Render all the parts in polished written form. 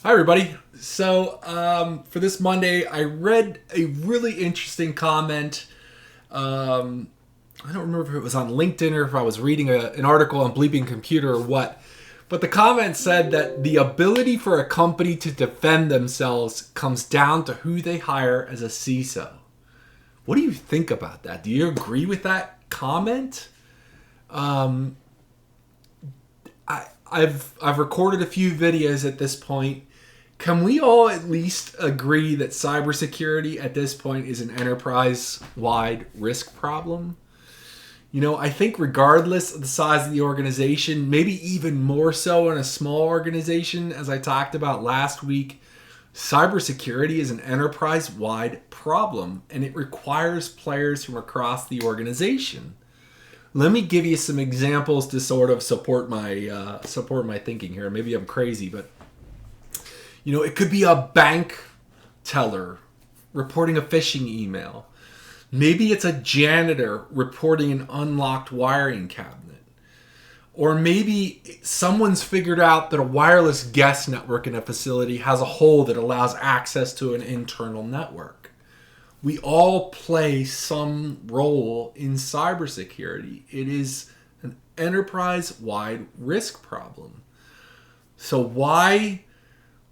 Hi, everybody. For this Monday, I read a really interesting comment. I don't remember if it was on LinkedIn or if I was reading an article on Bleeping Computer or what. But the comment said that the ability for a company to defend themselves comes down to who they hire as a CISO. What do you think about that? Do you agree with that comment? I've recorded a few videos at this point. Can we all at least agree that cybersecurity at this point is an enterprise-wide risk problem? You know, I think regardless of the size of the organization, maybe even more so in a small organization, as I talked about last week, cybersecurity is an enterprise-wide problem, and it requires players from across the organization. Let me give you some examples to sort of support my thinking here. Maybe I'm crazy, but you know, it could be a bank teller reporting a phishing email. Maybe it's a janitor reporting an unlocked wiring cabinet. Or maybe someone's figured out that a wireless guest network in a facility has a hole that allows access to an internal network. We all play some role in cybersecurity. It is an enterprise-wide risk problem. So why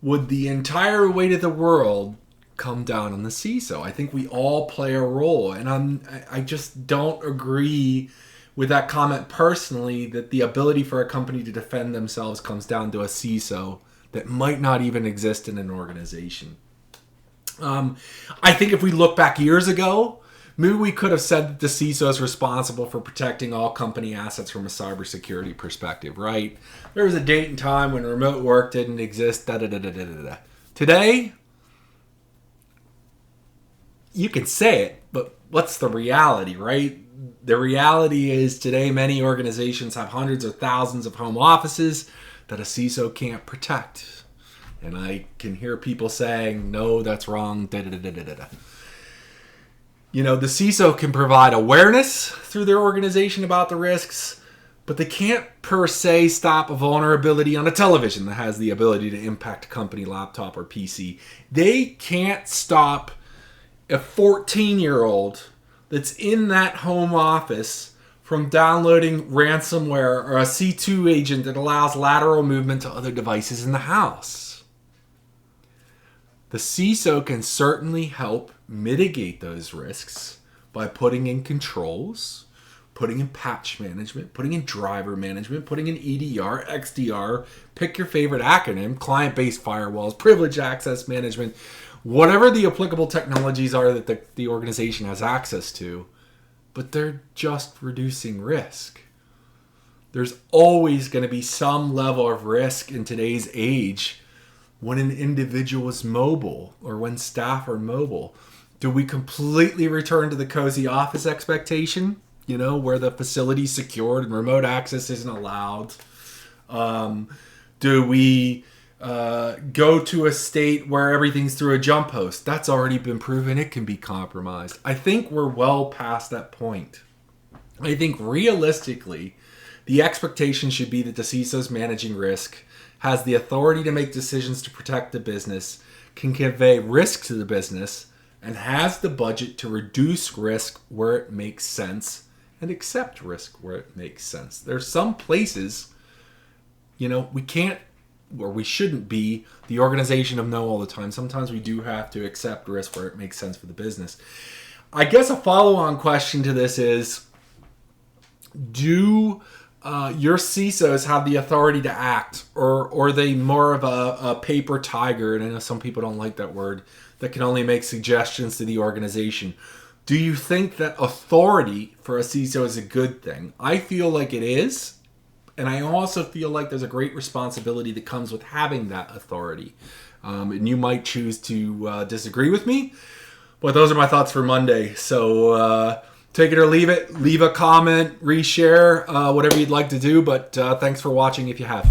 would the entire weight of the world come down on the CISO? I think we all play a role, and I just don't agree with that comment personally, that the ability for a company to defend themselves comes down to a CISO that might not even exist in an organization. I think if we look back years ago, maybe we could have said that the CISO is responsible for protecting all company assets from a cybersecurity perspective, right? There was a date and time when remote work didn't exist. Today, you can say it, but what's the reality, right? The reality is today many organizations have hundreds or thousands of home offices that a CISO can't protect. And I can hear people saying, no, that's wrong, You know, the CISO can provide awareness through their organization about the risks, but they can't per se stop a vulnerability on a television that has the ability to impact a company laptop or PC. They can't stop a 14-year-old that's in that home office from downloading ransomware or a C2 agent that allows lateral movement to other devices in the house. The CISO can certainly help mitigate those risks by putting in controls, putting in patch management, putting in driver management, putting in EDR, XDR, pick your favorite acronym, client-based firewalls, privilege access management, whatever the applicable technologies are that the organization has access to, but they're just reducing risk. There's always going to be some level of risk in today's age when an individual is mobile or when staff are mobile. Do we completely return to the cozy office expectation, you know, where the facility's secured and remote access isn't allowed? Do we go to a state where everything's through a jump host? That's already been proven it can be compromised. I think we're well past that point. I think realistically, the expectation should be that the CISO's managing risk, has the authority to make decisions to protect the business, can convey risk to the business, and has the budget to reduce risk where it makes sense and accept risk where it makes sense. There's some places, you know, we can't or we shouldn't be the organization of no all the time. Sometimes we do have to accept risk where it makes sense for the business. I guess a follow-on question to this is, do your CISOs have the authority to act, or are they more of a paper tiger, and I know some people don't like that word, that can only make suggestions to the organization? Do you think that authority for a CISO is a good thing? I feel like it is, and I also feel like there's a great responsibility that comes with having that authority. And you might choose to disagree with me, but those are my thoughts for Monday. So take it or leave it. Leave a comment, reshare, whatever you'd like to do. But thanks for watching if you have.